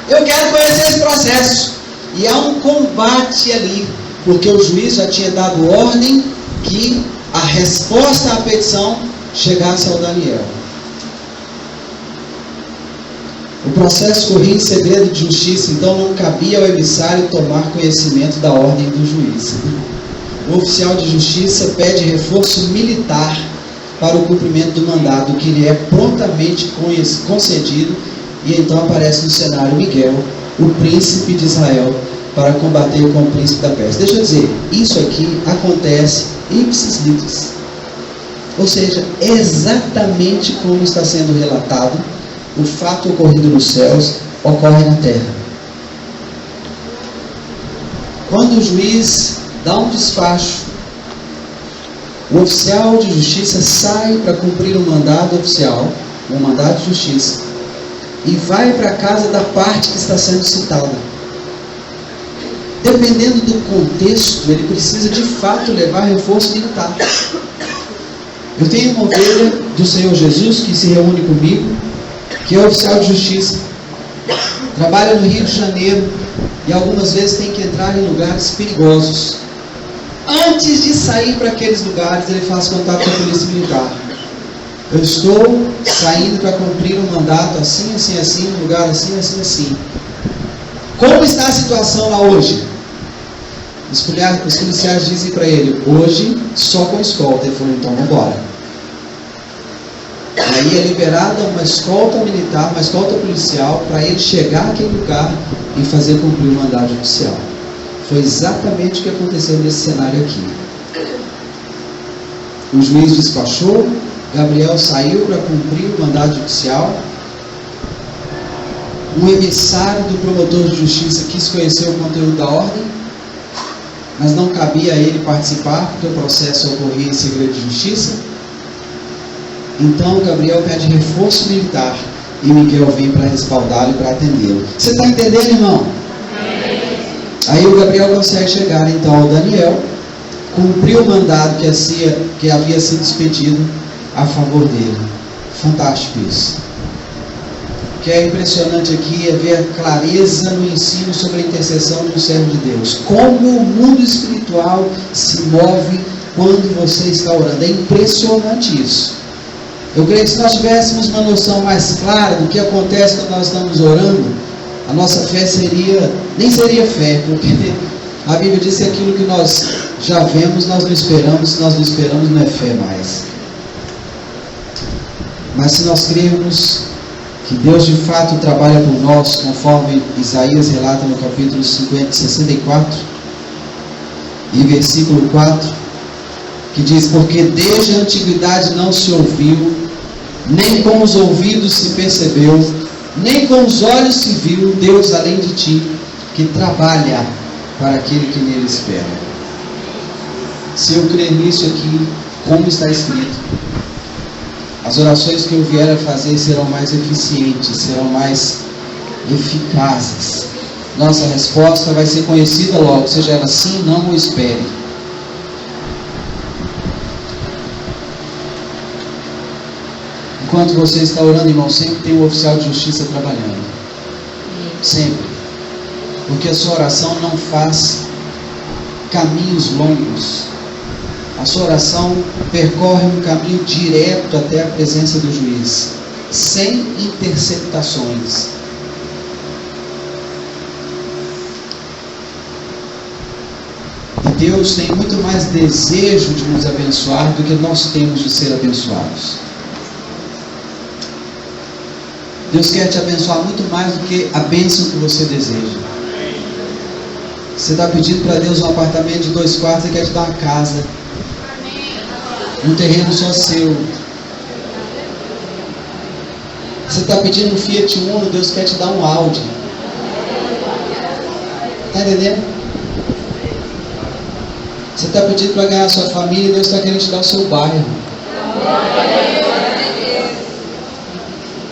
Eu quero conhecer esse processo. E há um combate ali, porque o juiz já tinha dado ordem que a resposta à petição chegasse ao Daniel. O processo corria em segredo de justiça, então não cabia ao emissário tomar conhecimento da ordem do juiz. O oficial de justiça pede reforço militar para o cumprimento do mandado, que lhe é prontamente concedido, e então aparece no cenário Miguel, o príncipe de Israel, para combater com o príncipe da Pérsia. Deixa eu dizer, isso aqui acontece ipsis litis. Ou seja, exatamente como está sendo relatado, o fato ocorrido nos céus ocorre na terra. Quando o juiz dá um despacho, o oficial de justiça sai para cumprir um mandado oficial, um mandado de justiça, e vai para a casa da parte que está sendo citada. dependendo do contexto, ele precisa de fato levar reforço militar. Eu tenho uma ovelha do Senhor Jesus que se reúne comigo, que é oficial de justiça, trabalha no Rio de Janeiro e algumas vezes tem que entrar em lugares perigosos. Antes de sair para aqueles lugares, ele faz contato com a polícia militar. Eu estou saindo para cumprir um mandato assim, assim, assim, num lugar assim, assim, assim. Como está a situação lá hoje? Os policiais dizem para ele, hoje só com escolta. Ele falou, então vamos embora. Aí é liberada uma escolta militar, uma escolta policial, para ele chegar àquele lugar e fazer cumprir o mandato judicial. Foi exatamente o que aconteceu nesse cenário aqui. O juiz despachou, Gabriel saiu para cumprir o mandato judicial. Um emissário do promotor de justiça quis conhecer o conteúdo da ordem, mas não cabia a ele participar, porque o processo ocorria em segredo de justiça. Então Gabriel pede reforço militar e Miguel vem para respaldá-lo e para atendê-lo. Você está entendendo, irmão? Aí o Gabriel consegue chegar então ao Daniel, cumprir o mandado que havia sido expedido a favor dele. Fantástico isso. O que é impressionante aqui é ver a clareza no ensino sobre a intercessão de um servo de Deus. Como o mundo espiritual se move quando você está orando. É impressionante isso. Eu creio que se nós tivéssemos uma noção mais clara do que acontece quando nós estamos orando, a nossa fé nem seria fé, porque a Bíblia diz que aquilo que nós já vemos, nós não esperamos, se nós não esperamos, não é fé mais. Mas se nós crermos que Deus de fato trabalha por nós, conforme Isaías relata no capítulo 64 e versículo 4, que diz, porque desde a antiguidade não se ouviu, nem com os ouvidos se percebeu, nem com os olhos se viu Deus além de ti, que trabalha para aquele que nele espera. Se eu crer nisso aqui, como está escrito, as orações que eu vier a fazer serão mais eficientes, serão mais eficazes. Nossa resposta vai ser conhecida logo, seja ela sim, não ou espere. Enquanto você está orando, irmão, sempre tem um oficial de justiça trabalhando. Sempre. Porque a sua oração não faz caminhos longos. A sua oração percorre um caminho direto até a presença do juiz, sem interceptações. E Deus tem muito mais desejo de nos abençoar do que nós temos de ser abençoados. Deus quer te abençoar muito mais do que a bênção que você deseja. Você está pedindo para Deus um apartamento de 2 quartos, Ele quer te dar uma casa, um terreno só seu. Você está pedindo um Fiat Uno, Deus quer te dar um Audi. Está entendendo? Você está pedindo para ganhar a sua família, Deus está querendo te dar o seu bairro.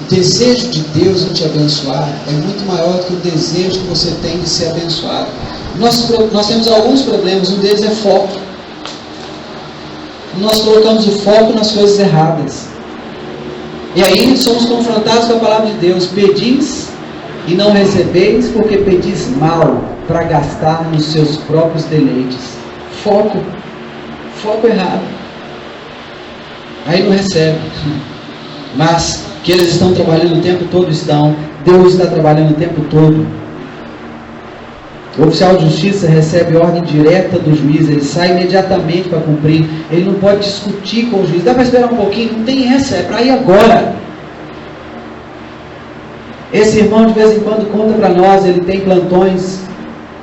O desejo de Deus em te abençoar é muito maior do que o desejo que você tem de ser abençoado. Nós temos alguns problemas, um deles é foco. Nós colocamos o foco nas coisas erradas. E aí somos confrontados com a palavra de Deus. Pedis e não recebeis, porque pedis mal, para gastar nos seus próprios deleites. Foco errado. Aí não recebe. Mas que eles estão trabalhando o tempo todo, estão. Deus está trabalhando o tempo todo. O oficial de justiça recebe ordem direta do juiz, ele sai imediatamente para cumprir, ele não pode discutir com o juiz, dá para esperar um pouquinho, não tem essa, é para ir agora. Esse irmão de vez em quando conta para nós, ele tem plantões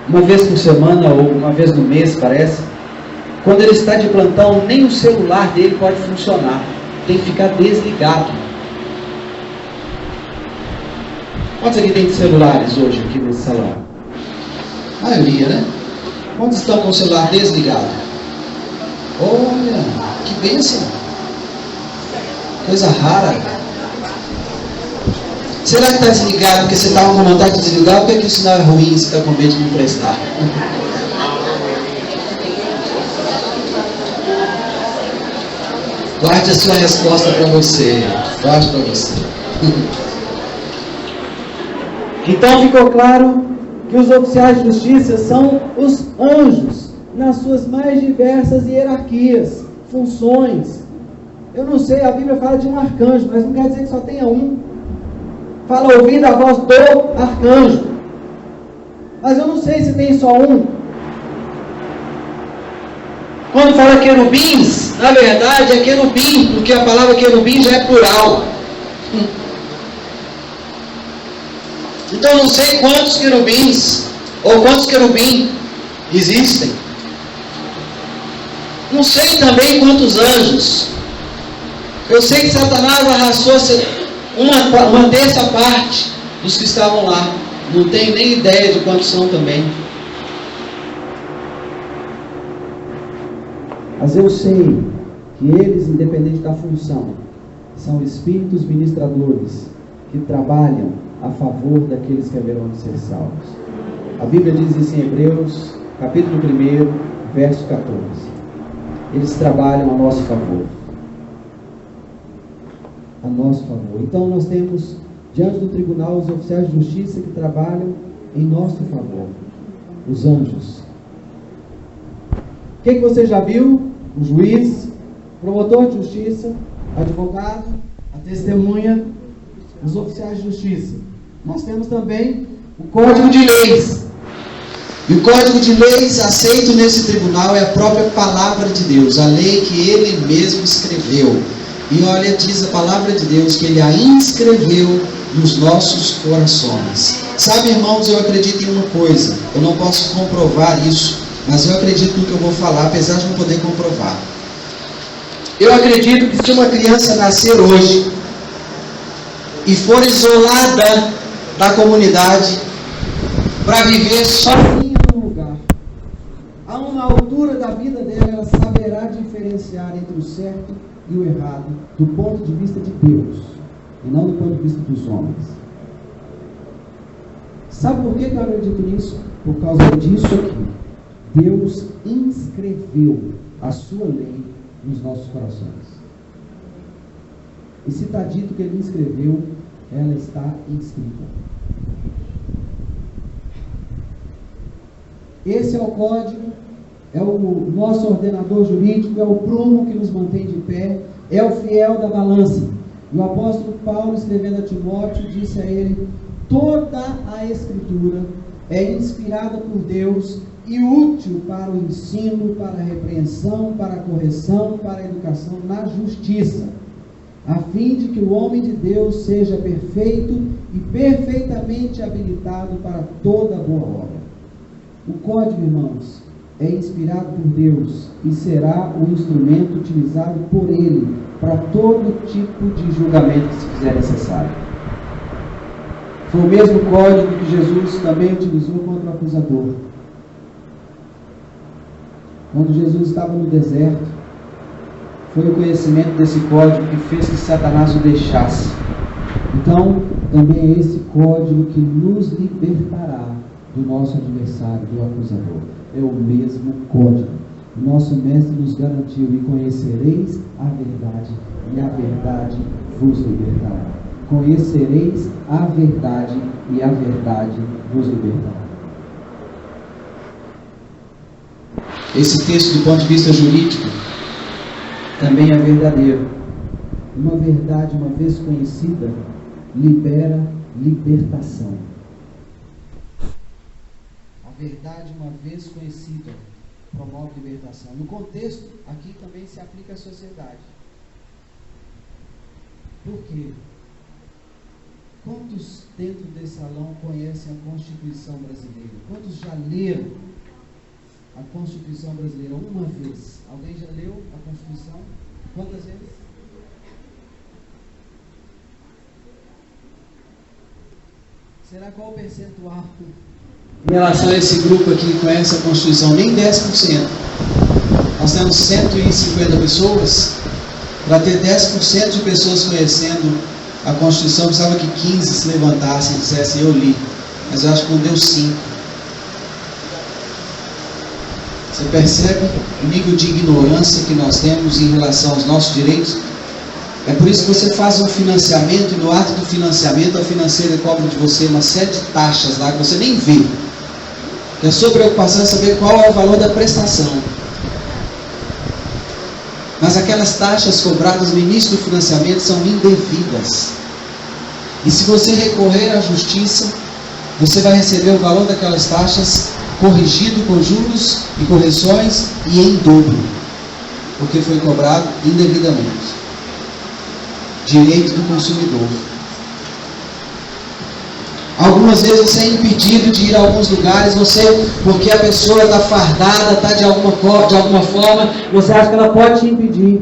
uma vez por semana ou uma vez no mês, parece. Quando ele está de plantão, nem o celular dele pode funcionar, tem que ficar desligado. Quantos aqui tem celulares hoje aqui nesse salão? A maioria, né? Quantos estão com o celular desligado? Olha, que bênção! Coisa rara. Será que está desligado porque você estava com vontade de desligar ou porque o sinal é ruim e você está com medo de não prestar? Guarde a sua resposta para você. Guarde para você. Então ficou claro que os oficiais de justiça são os anjos, nas suas mais diversas hierarquias, funções. Eu não sei, a Bíblia fala de um arcanjo, mas não quer dizer que só tenha um. Fala ouvindo a voz do arcanjo. Mas eu não sei se tem só um. Quando fala querubins, na verdade é querubim, porque a palavra querubim já é plural. Então eu não sei quantos querubins ou quantos querubim existem. Não sei também quantos anjos. Eu sei que Satanás arrastou uma terça parte dos que estavam lá. Não tenho nem ideia de quantos são também. Mas eu sei que eles, independente da função, são espíritos ministradores que trabalham a favor daqueles que haverão de ser salvos. A Bíblia diz isso em Hebreus, capítulo 1, verso 14. Eles trabalham a nosso favor. A nosso favor. Então nós temos diante do tribunal os oficiais de justiça que trabalham em nosso favor. Os anjos. O que você já viu? O juiz, promotor de justiça, advogado, a testemunha, os oficiais de justiça. Nós temos também o Código de Leis. E o Código de Leis aceito nesse tribunal é a própria palavra de Deus, a lei que ele mesmo escreveu. E olha, diz a palavra de Deus que ele a inscreveu nos nossos corações. Sabe, irmãos, eu acredito em uma coisa. Eu não posso comprovar isso, mas eu acredito no que eu vou falar, apesar de não poder comprovar. Eu acredito que se uma criança nascer hoje e for isolada da comunidade para viver sozinha num lugar, a uma altura da vida dela, ela saberá diferenciar entre o certo e o errado do ponto de vista de Deus e não do ponto de vista dos homens. Sabe por que eu acredito nisso? Por causa disso aqui. Deus inscreveu a sua lei nos nossos corações. E se está dito que ele inscreveu, ela está inscrita. Esse é o código, é o nosso ordenador jurídico, é o prumo que nos mantém de pé, é o fiel da balança. E o apóstolo Paulo, escrevendo a Timóteo, disse a ele: toda a Escritura é inspirada por Deus e útil para o ensino, para a repreensão, para a correção, para a educação na justiça, a fim de que o homem de Deus seja perfeito e perfeitamente habilitado para toda boa obra. O código, irmãos, é inspirado por Deus e será o instrumento utilizado por Ele para todo tipo de julgamento que se fizer necessário. Foi o mesmo código que Jesus também utilizou contra o acusador. Quando Jesus estava no deserto, foi o conhecimento desse código que fez que Satanás o deixasse. Então, também é esse código que nos libertará do nosso adversário, do acusador. É o mesmo código. O nosso mestre nos garantiu: e conhecereis a verdade, e a verdade vos libertará. Conhecereis a verdade, e a verdade vos libertará. Esse texto, do ponto de vista jurídico, também é verdadeiro. Uma verdade, uma vez conhecida, libera libertação. A verdade, uma vez conhecida, promove libertação. No contexto, aqui também se aplica à sociedade. Por quê? Quantos dentro desse salão conhecem a Constituição brasileira? Quantos já leram a Constituição brasileira uma vez? Alguém já leu a Constituição? Quantas vezes? Será qual o percentual em relação a esse grupo aqui que conhece a Constituição? Nem 10%. Nós temos 150 pessoas. Para ter 10% de pessoas conhecendo A Constituição precisava que 15 se levantassem e dissessem: eu li. Mas eu acho que não deu 5. Você percebe o nível de ignorância que nós temos em relação aos nossos direitos? É por isso que você faz um financiamento, e no ato do financiamento a financeira cobra de você uma série de taxas lá que você nem vê. E a sua preocupação é saber qual é o valor da prestação. Mas aquelas taxas cobradas no início do financiamento são indevidas. E se você recorrer à justiça, você vai receber o valor daquelas taxas corrigido com juros e correções e em dobro, porque foi cobrado indevidamente. Direito do consumidor. Algumas vezes você é impedido de ir a alguns lugares, porque a pessoa está fardada, está de alguma forma, você acha que ela pode te impedir,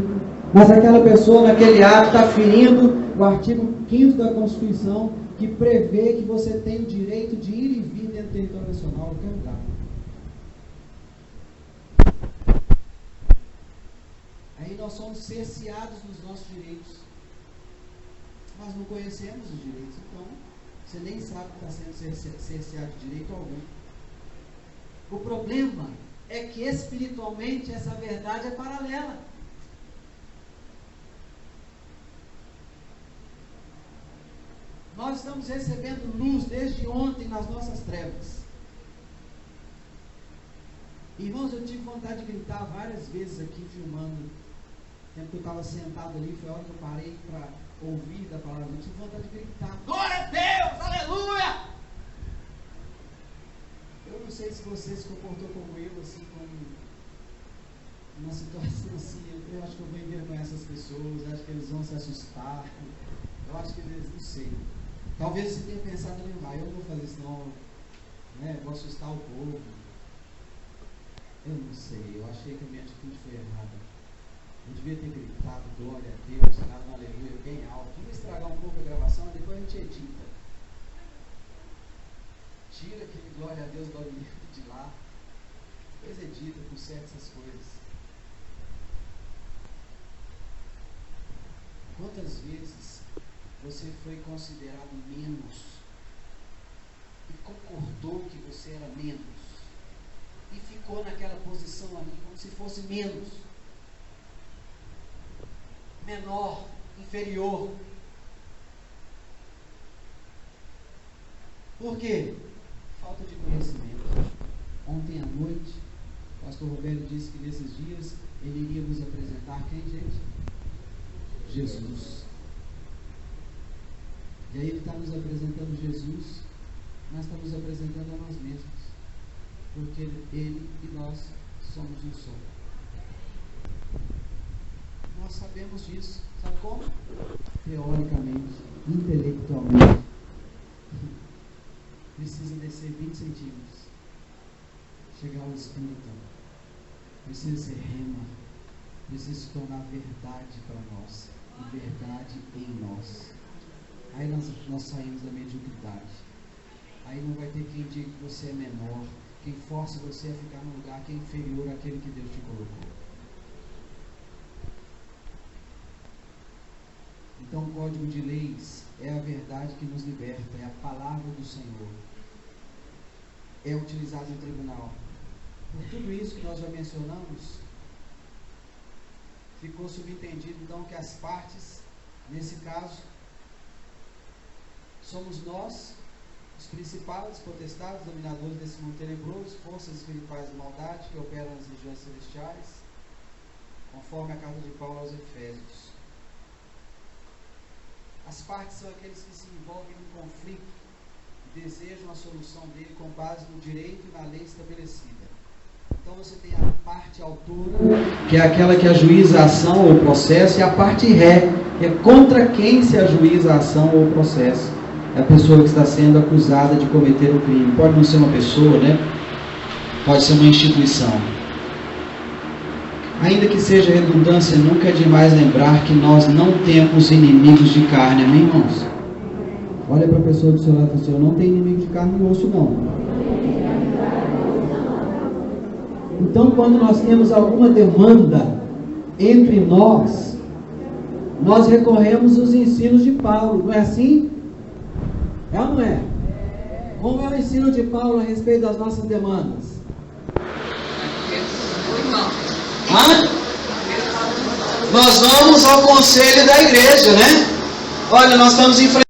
mas aquela pessoa naquele ato está ferindo o artigo 5º da Constituição, que prevê que você tem o direito de ir e vir dentro do território nacional, qualquer lugar. Aí nós somos cerceados nos nossos direitos. Nós não conhecemos os direitos, então você nem sabe que está sendo cerceado de direito algum. O problema é que espiritualmente essa verdade é paralela. Nós estamos recebendo luz desde ontem nas nossas trevas. Irmãos, eu tive vontade de gritar várias vezes aqui filmando. O tempo que eu estava sentado ali, foi a hora que eu parei para ouvir da palavra. Eu tive vontade de gritar: glória a Deus, aleluia! Eu não sei se você se comportou como eu, assim, como uma situação assim. Eu acho que eu vou envergonhar essas pessoas, acho que eles vão se assustar. Eu acho que eles, não sei. Talvez você tenha pensado em eu não vou fazer isso não, né? Vou assustar o povo. Eu não sei, eu achei que a minha atitude foi errada. Eu devia ter gritado glória a Deus, dado um aleluia bem alto. Ia estragar um pouco a gravação, depois a gente edita. Tira aquele glória a Deus do de lá, depois edita, conserta essas coisas. Quantas vezes você foi considerado menos e concordou que você era menos e ficou naquela posição ali como se fosse menos, menor, inferior? Por quê? Falta de conhecimento. Ontem à noite o pastor Roberto disse que nesses dias ele iria nos apresentar quem, gente? Jesus. E aí ele está nos apresentando Jesus, nós estamos apresentando a nós mesmos, porque ele e nós somos um só. Nós sabemos disso. Sabe como? Teoricamente, intelectualmente. Precisa descer 20 centímetros, chegar ao Espírito, precisa ser rema, precisa se tornar verdade para nós, e verdade em nós. Aí nós saímos da mediocridade. Aí não vai ter quem diga que você é menor, quem force você a ficar num lugar que é inferior àquele que Deus te colocou. Então o código de leis é a verdade que nos liberta, é a palavra do Senhor. É utilizado no tribunal. Por tudo isso que nós já mencionamos, ficou subentendido então que as partes, nesse caso, somos nós, os principados, potestades, dominadores desse mundo tenebroso, forças espirituais de maldade que operam nas regiões celestiais, conforme a carta de Paulo aos Efésios. As partes são aqueles que se envolvem no conflito e desejam a solução dele com base no direito e na lei estabelecida. Então você tem a parte autora, que é aquela que ajuiza a ação ou o processo, e a parte ré, que é contra quem se ajuiza a ação ou o processo. É a pessoa que está sendo acusada de cometer o crime. Pode não ser uma pessoa, né? Pode ser uma instituição. Ainda que seja redundância, nunca é demais lembrar que nós não temos inimigos de carne, amém, irmãos? Olha para a pessoa do seu lado e diz: eu não tenho inimigo de carne e osso, não. Então, quando nós temos alguma demanda entre nós, nós recorremos aos ensinos de Paulo, não é assim? É ou não é? Como é o ensino de Paulo a respeito das nossas demandas? Nós vamos ao conselho da igreja, né? Olha, nós estamos enfrentando